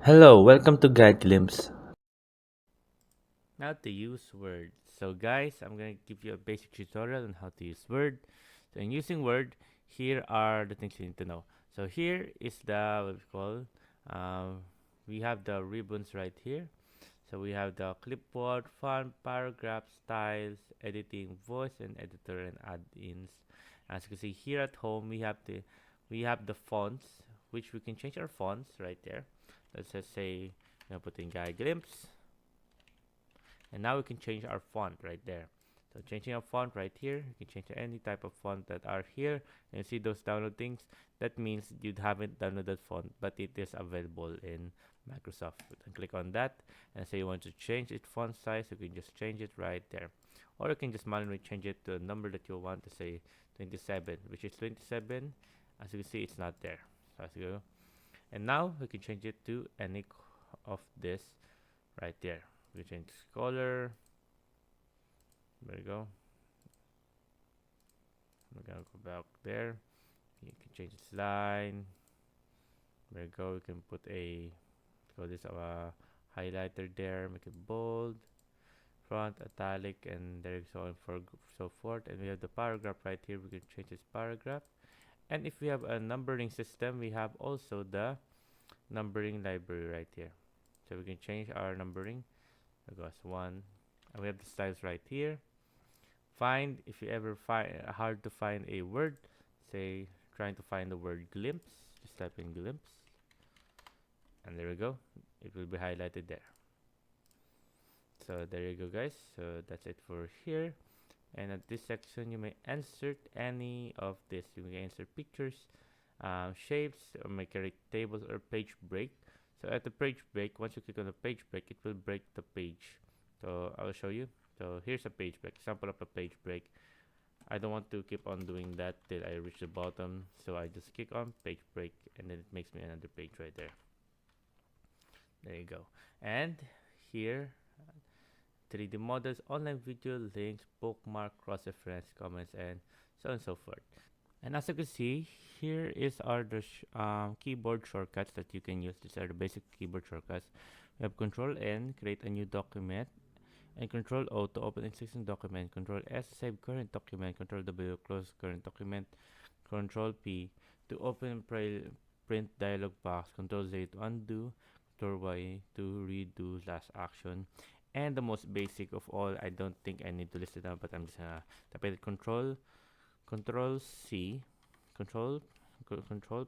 Hello, welcome to Guide Glimpse. Now to use Word. So guys, I'm going to give you a basic tutorial on how to use Word. So in using Word, here are the things you need to know. So here is the what we call we have the ribbons right here. So we have the clipboard, font, paragraph, styles, editing, voice, and editor and add-ins. As you can see here at home, we have the fonts, which we can change our fonts right there. Let's just say I'm gonna put in Guy Glimpse, and now we can change our font right there. So changing our font right here, you can change any type of font that are here. And see those download things, that means you haven't downloaded font, but it is available in Microsoft. You can click on that and say you want to change its font size, you can just change it right there. Or you can just manually change it to a number that you want to, say 27, which is 27. As you can see, it's not there. So as you go, and now we can change it to any of this right there. We change color. There you go. We're gonna go back there. You can change its line. There you go. We can put a call this highlighter there. Make it bold, front, italic, and there so on for so forth. And we have the paragraph right here. We can change this paragraph. And if we have a numbering system, we have also the numbering library right here. So we can change our numbering. It goes one. And we have the styles right here. Find, if you ever find hard to find a word, say trying to find the word glimpse, just type in glimpse, and there we go, it will be highlighted there. So there you go guys, so that's it for here. And at this section you may insert any of this. You may insert pictures, shapes, or make a tables or page break. So at the page break, once you click on the page break, it will break the page. So I'll show you. So here's a page break, example of a page break. I don't want to keep on doing that till I reach the bottom, so I just click on page break, and then it makes me another page right there. There you go. And here, 3D models, online video, links, bookmark, cross-reference, comments, and so on and so forth. And as you can see, here is our keyboard shortcuts that you can use. These are the basic keyboard shortcuts. We have Control N, create a new document, and Control O to open existing document, Control S to save current document, Control W close current document, Control P to open print dialog box, Control Z to undo, Control Y to redo last action, and the most basic of all, I don't think I need to list it down, but I'm just gonna type it Control C, Control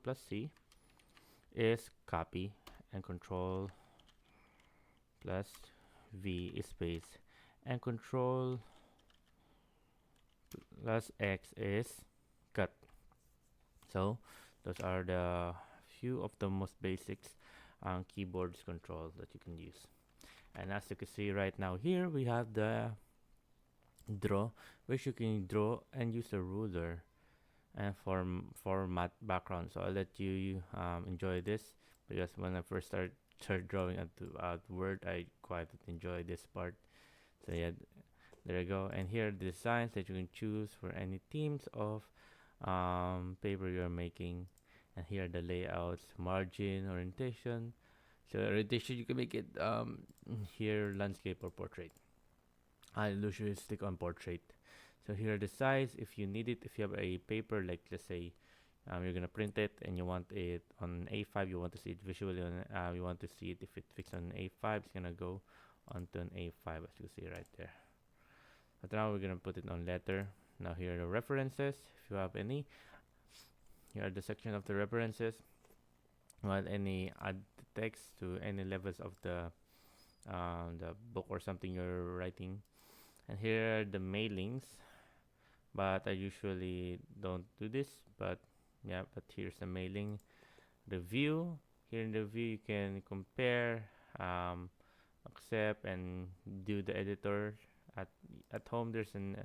plus C is copy, and Control plus V is paste, and Control plus X is cut. So those are the few of the most basics keyboards control that you can use. And as you can see right now here, we have the draw, which you can draw and use a ruler and format background. So I'll let you enjoy this, because when I first started drawing at Word, I quite enjoy this part. So yeah, there you go. And here are the designs that you can choose for any themes of paper you're making. And here are the layouts, margin, orientation. So orientation, you can make it here landscape or portrait. I usually stick on portrait. So here are the size if you need it. If you have a paper, like let's say you're gonna print it and you want it on A5, you want to see it visually on, you want to see it if it fits on A5, it's gonna go onto an A5 as you see right there. But now we're gonna put it on letter. Now here are the references, if you have any. Here are the section of the references. Want any add text to any levels of the book or something you're writing. And here are the mailings, but I usually don't do this. But yeah, but here's the mailing. The view, here in the view you can compare, accept, and do the editor. At at home there's an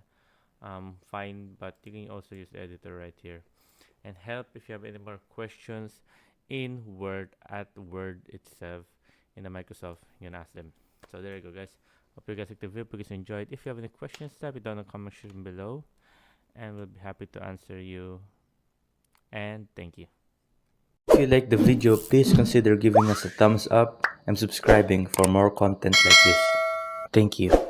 find, but you can also use the editor right here. And help, if you have any more questions in Word, at Word itself in the Microsoft, you can ask them. So there you go guys, hope you guys like the video, because you enjoyed. If you have any questions, type it down in the comment section below, and we'll be happy to answer you. And thank you. If you like the video, please consider giving us a thumbs up and subscribing for more content like this. Thank you.